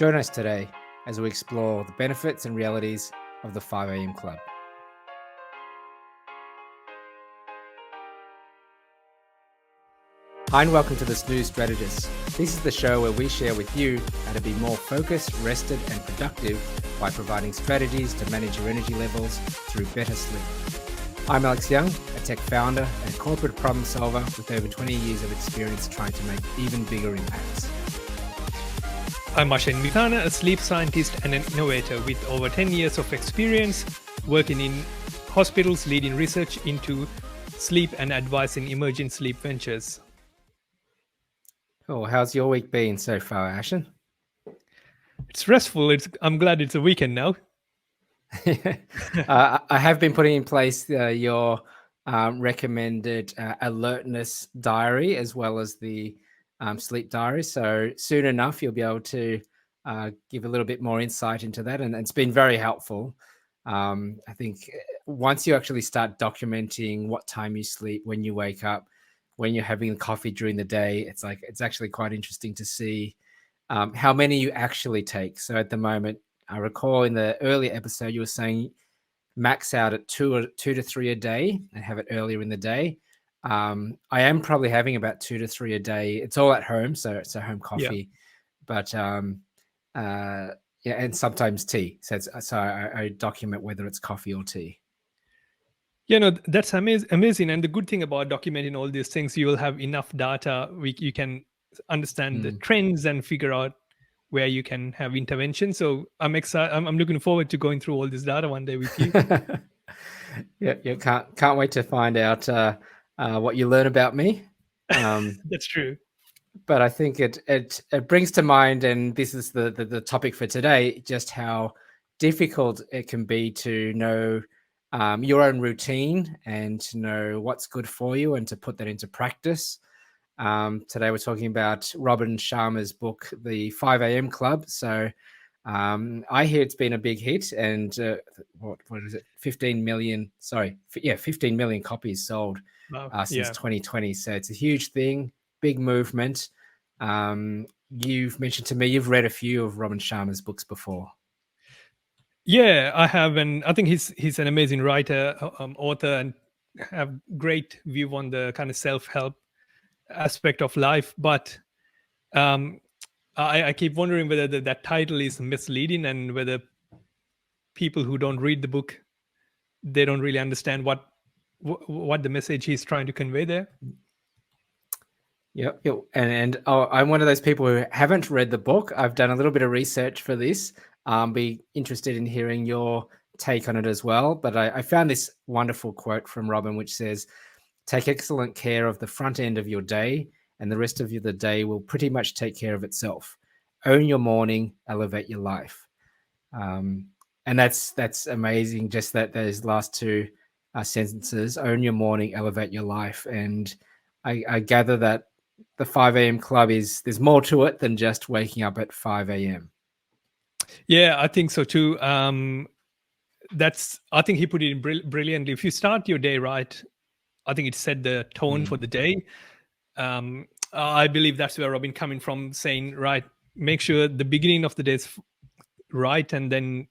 Join us today as we explore the benefits and realities of the 5 a.m. Club. Hi and welcome to the Snooze Strategists. This is the show where we share with you how to be more focused, rested and productive by providing strategies to manage your energy levels through better sleep. I'm Alex Young, a tech founder and corporate problem solver with over 20 years of experience trying to make even bigger impacts. I'm Ashen, a sleep scientist and an innovator with over 10 years of experience working in hospitals, leading research into sleep and advising emerging sleep ventures. Oh, how's your week been so far, Ashen? It's restful. I'm glad it's a weekend now. I have been putting in place your recommended alertness diary as well as the sleep diary. So soon enough, you'll be able to give a little bit more insight into that. And it's been very helpful. I think once you actually start documenting what time you sleep, when you wake up, when you're having coffee during the day, it's actually quite interesting to see how many you actually take. So at the moment, I recall in the earlier episode, you were saying max out at two to three a day and have it earlier in the day. I am probably having about 2 to 3 a day. It's all at home, so it's a home coffee, but and sometimes tea. So I document whether it's coffee or tea. That's amazing. And the good thing about documenting all these things, you will have enough data. You can understand the trends and figure out where you can have intervention. So I'm excited. I'm looking forward to going through all this data one day with you. You can't wait to find out what you learn about me. That's true. But I think it brings to mind, and this is the topic for today, just how difficult it can be to know your own routine and to know what's good for you and to put that into practice. Today we're talking about Robin Sharma's book, The 5 a.m. Club. So I hear it's been a big hit, and what is it? 15 million copies sold since 2020. So it's a huge thing, big movement. You've mentioned to me you've read a few of Robin Sharma's books before. Yeah, I have, and I think he's an amazing writer, author, and have great view on the kind of self-help aspect of life. But I keep wondering whether that title is misleading and whether people who don't read the book, they don't really understand what the message he's trying to convey there. Yep. And I'm one of those people who haven't read the book. I've done a little bit of research for this. Be interested in hearing your take on it as well. But I found this wonderful quote from Robin, which says, "Take excellent care of the front end of your day, and the rest of the day will pretty much take care of itself. Own your morning, elevate your life." And that's amazing. Just those last two sentences: own your morning, elevate your life. And I gather that the 5 a.m. Club there's more to it than just waking up at 5 a.m. Yeah, I think so too. I think he put it brilliantly. If you start your day right, I think it set the tone for the day. I believe that's where Robin coming from, saying, right, make sure the beginning of the day is right, and then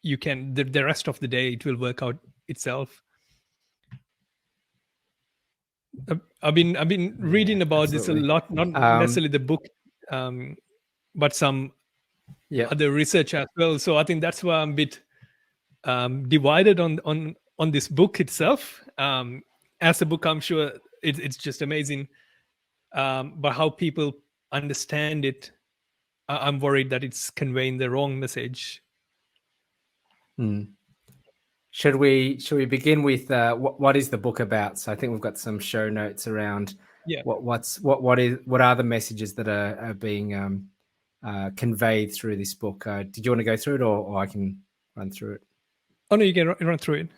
you can the rest of the day it will work out itself. I've been reading about this a lot, not necessarily the book, but some other research as well. So I think that's why I'm a bit divided on this book itself. As a book, I'm sure it's just amazing, but how people understand it, I'm worried that it's conveying the wrong message. Should we begin with what is the book about? So I think we've got some show notes around what are the messages that are being conveyed through this book. Did you want to go through it, or I can run through it? Oh no, you can run through it.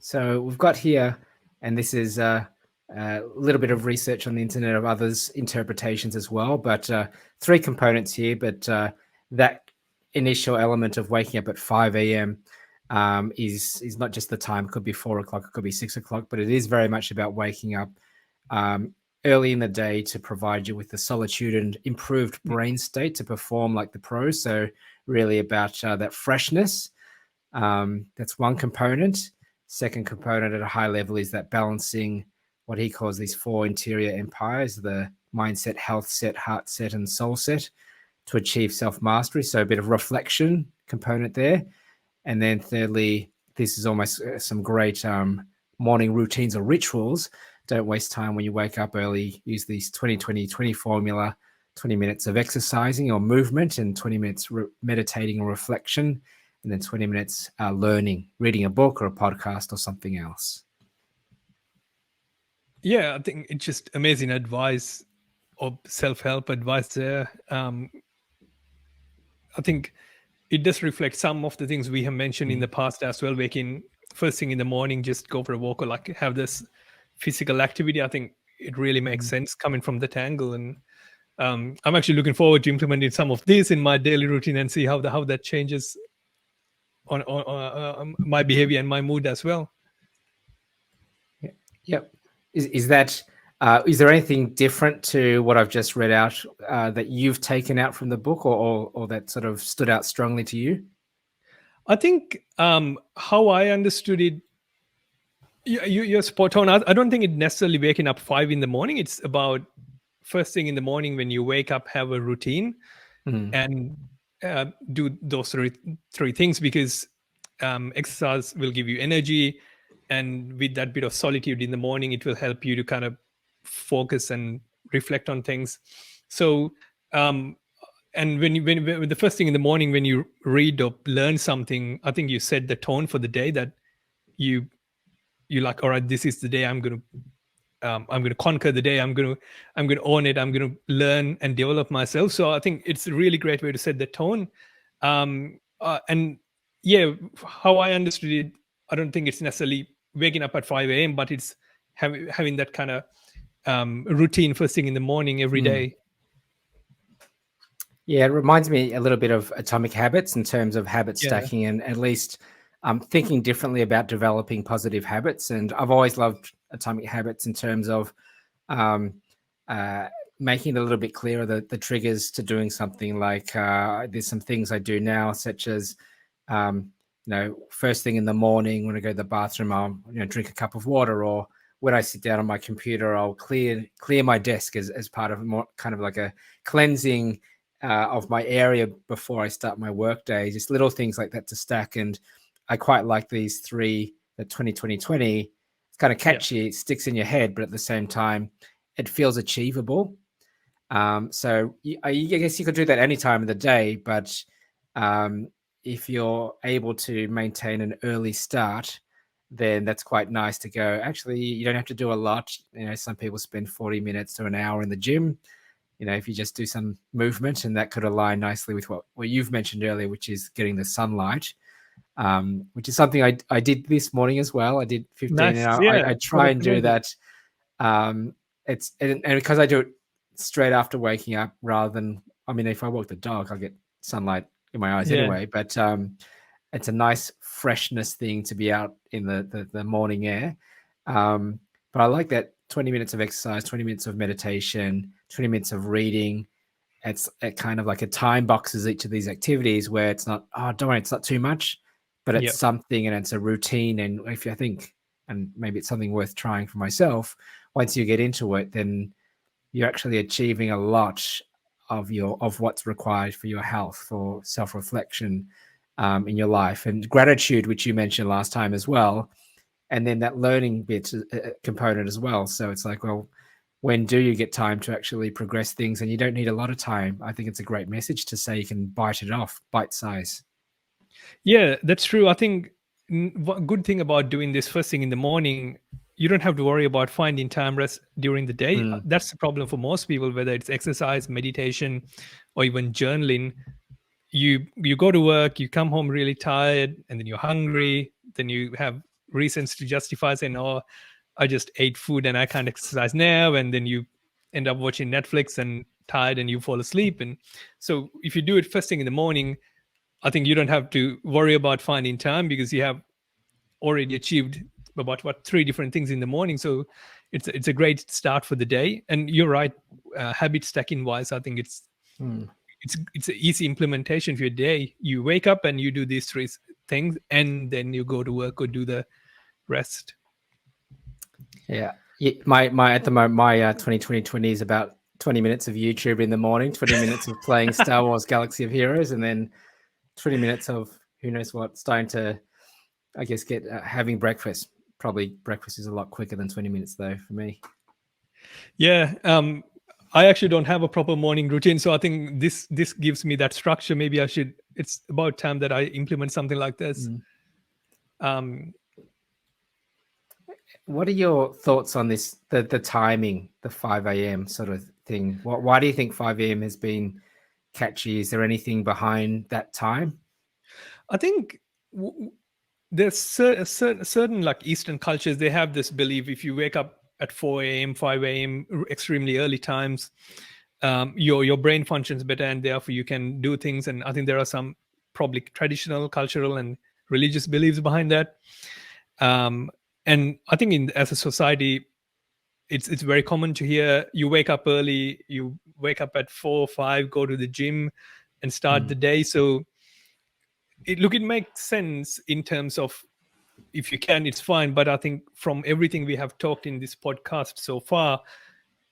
So we've got here, and this is a little bit of research on the internet of others' interpretations as well, but 3 components here. But that initial element of waking up at 5 a.m. Is not just the time. It could be 4 o'clock, it could be 6 o'clock, but it is very much about waking up early in the day to provide you with the solitude and improved brain state to perform like the pros. So really about that freshness. That's one component. Second component at a high level is that balancing what he calls these 4 interior empires, the mindset, health set, heart set, and soul set, to achieve self-mastery. So a bit of reflection component there. And then thirdly, this is almost some great morning routines or rituals. Don't waste time when you wake up early. Use these 20-20-20 formula, 20 minutes of exercising or movement and 20 minutes meditating or reflection, and then 20 minutes learning, reading a book or a podcast or something else. Yeah, I think it's just amazing advice or self-help advice there. I think it does reflect some of the things we have mentioned in the past as well. Waking first thing in the morning, just go for a walk or like have this physical activity. I think it really makes sense coming from that angle. And I'm actually looking forward to implementing some of this in my daily routine and see how that changes on my behavior and my mood as well. Yep. Is that is there anything different to what I've just read out that you've taken out from the book, or that sort of stood out strongly to you? I think how I understood it, you're spot on. I don't think it's necessarily waking up 5 in the morning. It's about first thing in the morning when you wake up, have a routine and do those three things, because exercise will give you energy, and with that bit of solitude in the morning, it will help you to kind of focus and reflect on things. So and when the first thing in the morning when you read or learn something, I think you set the tone for the day, that you like, all right, this is the day I'm going to conquer the day. I'm going to own it. I'm going to learn and develop myself. So I think it's a really great way to set the tone. And yeah, how I understood it, I don't think it's necessarily waking up at 5 a.m., but it's having that kind of routine first thing in the morning every day. Yeah, it reminds me a little bit of Atomic Habits in terms of habit stacking, and at least thinking differently about developing positive habits. And I've always loved Atomic Habits in terms of making it a little bit clearer the triggers to doing something. Like there's some things I do now, such as first thing in the morning when I go to the bathroom, I'll drink a cup of water, or when I sit down on my computer, I'll clear my desk as part of more kind of like a cleansing of my area before I start my work day. Just little things like that to stack. And I quite like these 3, the 20-20-20. It's kind of catchy, it sticks in your head, but at the same time, it feels achievable. So I guess you could do that any time of the day, but if you're able to maintain an early start, then that's quite nice to go. Actually, you don't have to do a lot. Some people spend 40 minutes to an hour in the gym. If you just do some movement, and that could align nicely with what you've mentioned earlier, which is getting the sunlight, which is something I did this morning as well. I did 15, nice. and I try and do that. It's and because I do it straight after waking up, rather than, if I walk the dog, I'll get sunlight in my eyes anyway. But it's a nice freshness thing to be out in the morning air. But I like that 20 minutes of exercise, 20 minutes of meditation, 20 minutes of reading. It kind of like a time boxes each of these activities where it's not, don't worry, it's not too much, but it's something, and it's a routine. And if you think, and maybe it's something worth trying for myself, once you get into it, then you're actually achieving a lot of what's required for your health, for self-reflection in your life, and gratitude, which you mentioned last time as well. And then that learning bit component as well. So it's like, well, when do you get time to actually progress things? And you don't need a lot of time. I think it's a great message to say you can bite it off, bite size. Yeah, that's true. I think one good thing about doing this first thing in the morning, you don't have to worry about finding time rest during the day. That's the problem for most people, whether it's exercise, meditation, or even journaling. You go to work, you come home really tired, and then you're hungry. Then you have reasons to justify saying, "Oh, I just ate food and I can't exercise now." And then you end up watching Netflix and tired, and you fall asleep. And so if you do it first thing in the morning, I think you don't have to worry about finding time, because you have already achieved about 3 different things in the morning. So it's a great start for the day. And you're right, habit stacking wise, I think it's an easy implementation for your day. You wake up and you do these three things, and then you go to work or do the rest. Yeah. My at the moment, my 2020 is about 20 minutes of YouTube in the morning, 20 minutes of playing Star Wars Galaxy of Heroes, and then 20 minutes of who knows what, starting to, I guess, get having breakfast. Probably breakfast is a lot quicker than 20 minutes though for me. Yeah. I actually don't have a proper morning routine, so I think this gives me that structure. Maybe I should. It's about time that I implement something like this. What are your thoughts on this? The timing, the 5 a.m. sort of thing. Why do you think 5 a.m. has been catchy? Is there anything behind that time? I think there's certain like Eastern cultures. They have this belief: if you wake up at 4 a.m., 5 a.m., extremely early times, your brain functions better, and therefore you can do things. And I think there are some probably traditional, cultural, and religious beliefs behind that. And I think as a society, it's very common to hear you wake up early, you wake up at 4 or 5, go to the gym and start the day. So it makes sense in terms of, if you can, it's fine. But I think from everything we have talked in this podcast so far,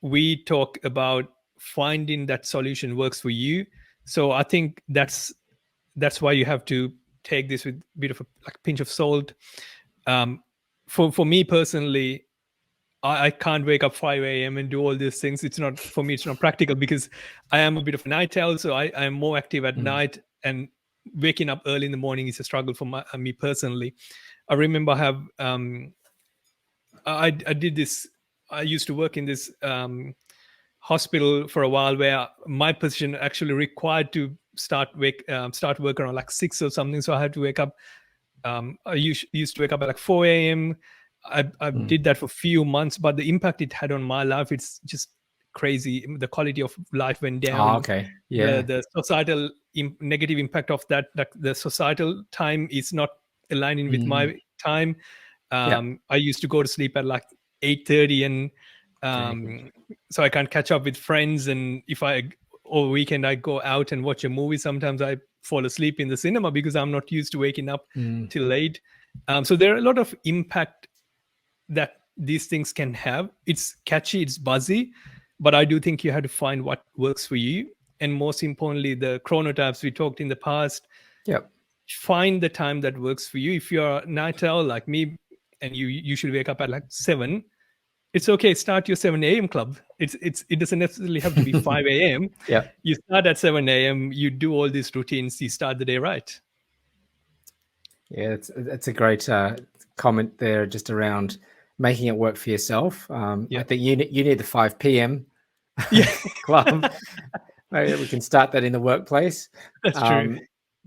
we talk about finding that solution works for you. So I think that's why you have to take this with a bit of a pinch of salt. For me personally, I can't wake up 5 a.m. and do all these things. It's not, for me, it's not practical, because I am a bit of a night owl. So I am more active at night, and waking up early in the morning is a struggle for me personally. I remember I did this. I used to work in this hospital for a while, where my position actually required to start work around like 6 or something. So I had to wake up. I used to wake up at like 4 a.m. I did that for a few months, but the impact it had on my life, it's just crazy. The quality of life went down. Oh, okay. Yeah. The societal negative impact of that, the societal time is not aligning with my time. I used to go to sleep at like 8:30, and so I can't catch up with friends. And if over weekend I go out and watch a movie, sometimes I fall asleep in the cinema because I'm not used to waking up till late. So there are a lot of impact that these things can have. It's catchy, it's buzzy, but I do think you have to find what works for you. And most importantly, the chronotypes we talked in the past. Find the time that works for you. If you're a night owl like me and you usually wake up at like 7, it's okay. Start your 7 a.m. club. It doesn't necessarily have to be 5 a.m. You start at 7 a.m. You do all these routines. You start the day right. Yeah, it's a great comment there, just around making it work for yourself. I think you need the 5 p.m. club. Maybe we can start that in the workplace. That's true.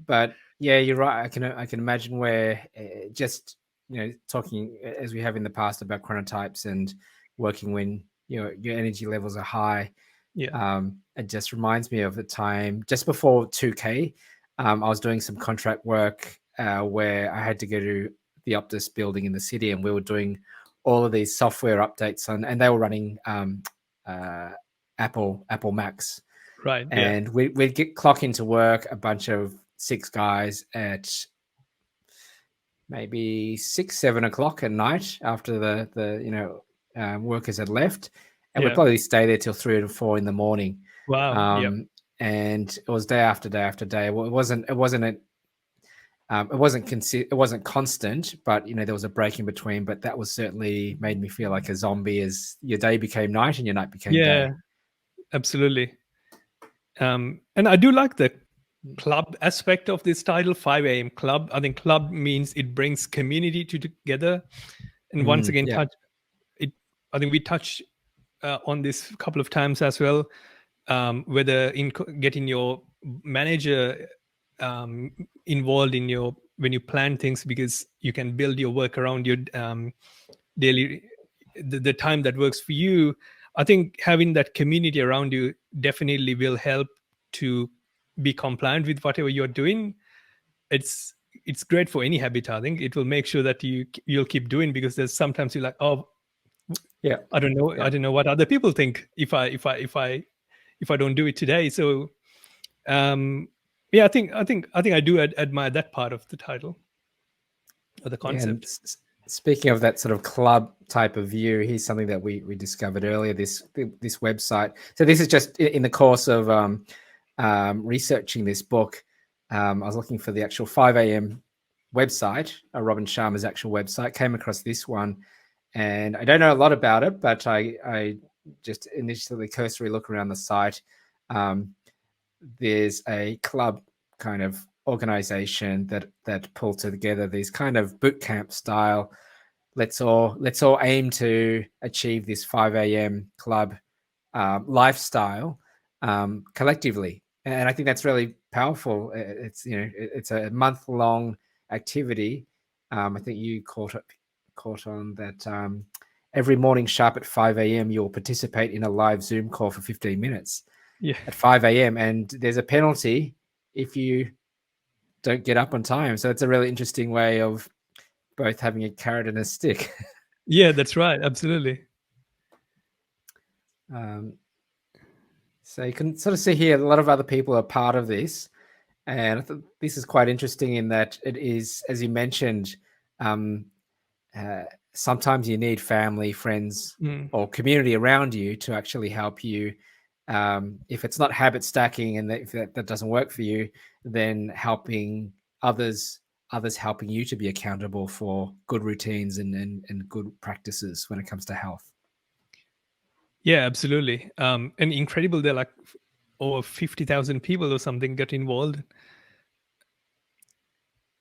But yeah, you're right. I can imagine where just talking as we have in the past about chronotypes and working when your energy levels are high. It just reminds me of a time just before 2K. I was doing some contract work where I had to go to the Optus building in the city, and we were doing all of these software updates and they were running Apple Macs. Right. And we'd get clock into work, a bunch of 6 guys at maybe 6, 7 o'clock at night after the workers had left, and we'd probably stay there till 3 or 4 in the morning. Wow. And it was day after day after day. Well, it wasn't constant, but there was a break in between. But that was certainly made me feel like a zombie as your day became night and your night became day. Absolutely. And I do like the club aspect of this title, 5 a.m. club. I think club means it brings community together. And once again, I think we touched on this a couple of times as well, whether in getting your manager involved in when you plan things, because you can build your work around your daily, the time that works for you. I think having that community around you definitely will help to be compliant with whatever you're doing. It's great for any habit. I think it will make sure that you'll keep doing, because there's sometimes you're like, oh, Yeah. I don't know. Yeah. I don't know what other people think if I don't do it today. So yeah, I think I do admire that part of the title or the Yeah, and concept. speaking of that sort of club type of view, here's something that we discovered earlier. This website. So this is just in the course of researching this book. I was looking for the actual 5 a.m. website, Robin Sharma's actual website. Came across this one, and I don't know a lot about it, but I just initially cursory look around the site. There's a club kind of organization that pull together these kind of boot camp style. Let's all aim to achieve this 5 a.m. club lifestyle collectively, and I think that's really powerful. It's it's a month-long activity. I think you caught on that. Every morning sharp at 5 a.m. you'll participate in a live Zoom call for 15 minutes. Yeah. At 5 a.m. and there's a penalty if you don't get up on time. So it's a really interesting way of both having a carrot and a stick. Yeah, that's right. Absolutely. So you can sort of see here a lot of other people are part of this. And I thought this is quite interesting in that it is, as you mentioned, sometimes you need family, friends, or community around you to actually help you. If it's not habit stacking and if that doesn't work for you, then helping others helping you to be accountable for good routines and good practices when it comes to health. Yeah, absolutely. And incredible, they're like over 50,000 people or something get involved.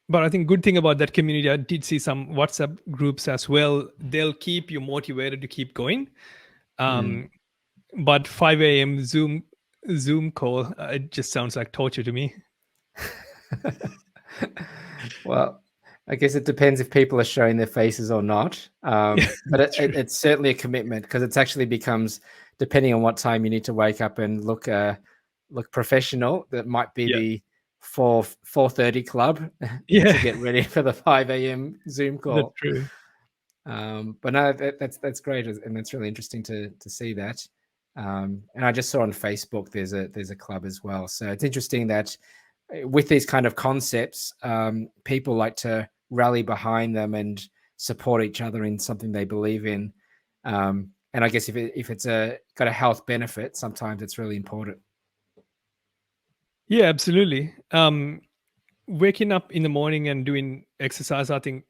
But I think good thing about that community, I did see some WhatsApp groups as well. They'll keep you motivated to keep going. But 5 a.m. Zoom call, it just sounds like torture to me. Well, I guess it depends if people are showing their faces or not. But it's certainly a commitment, because it's actually becomes, depending on what time you need to wake up and look professional. That might be the 4:30 club to get ready for the 5 a.m. Zoom call. That's true. But no, that's great, and it's really interesting to see that. And I just saw on Facebook there's a club as well. So it's interesting that with these kind of concepts, people like to rally behind them and support each other in something they believe in. And I guess if it's got a health benefit, sometimes it's really important. Yeah, absolutely. Waking up in the morning and doing exercise, I think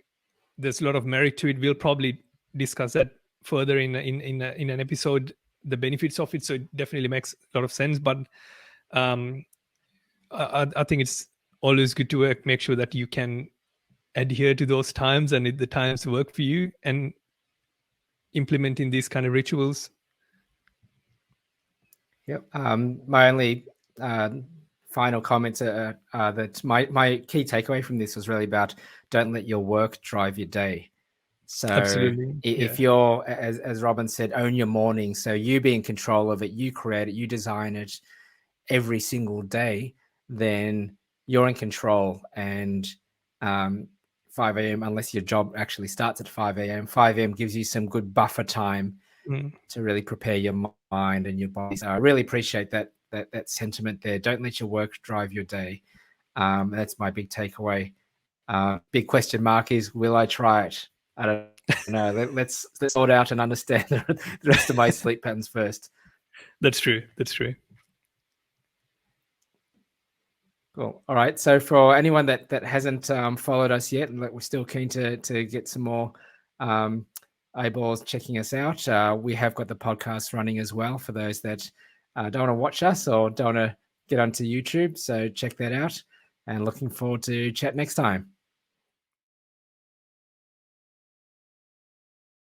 there's a lot of merit to it. We'll probably discuss that further in an episode, the benefits of it. So it definitely makes a lot of sense. But I think it's always good to make sure that you can adhere to those times and the times work for you, and implementing these kind of rituals. Yep. My only final comments are that my key takeaway from this was really about don't let your work drive your day. So Absolutely. if you're, as Robin said, own your morning. So you be in control of it, you create it, you design it every single day, then you're in control. And 5 a.m., unless your job actually starts at 5 a.m., 5 a.m. gives you some good buffer time to really prepare your mind and your body. So I really appreciate that sentiment there. Don't let your work drive your day. That's my big takeaway. Big question mark is, will I try it? I don't know. Let's sort out and understand the rest of my sleep patterns first. That's true. That's true. Cool. All right. So for anyone that hasn't followed us yet, and we're still keen to get some more eyeballs checking us out, we have got the podcast running as well for those that don't want to watch us or don't want to get onto YouTube. So check that out, and looking forward to chat next time.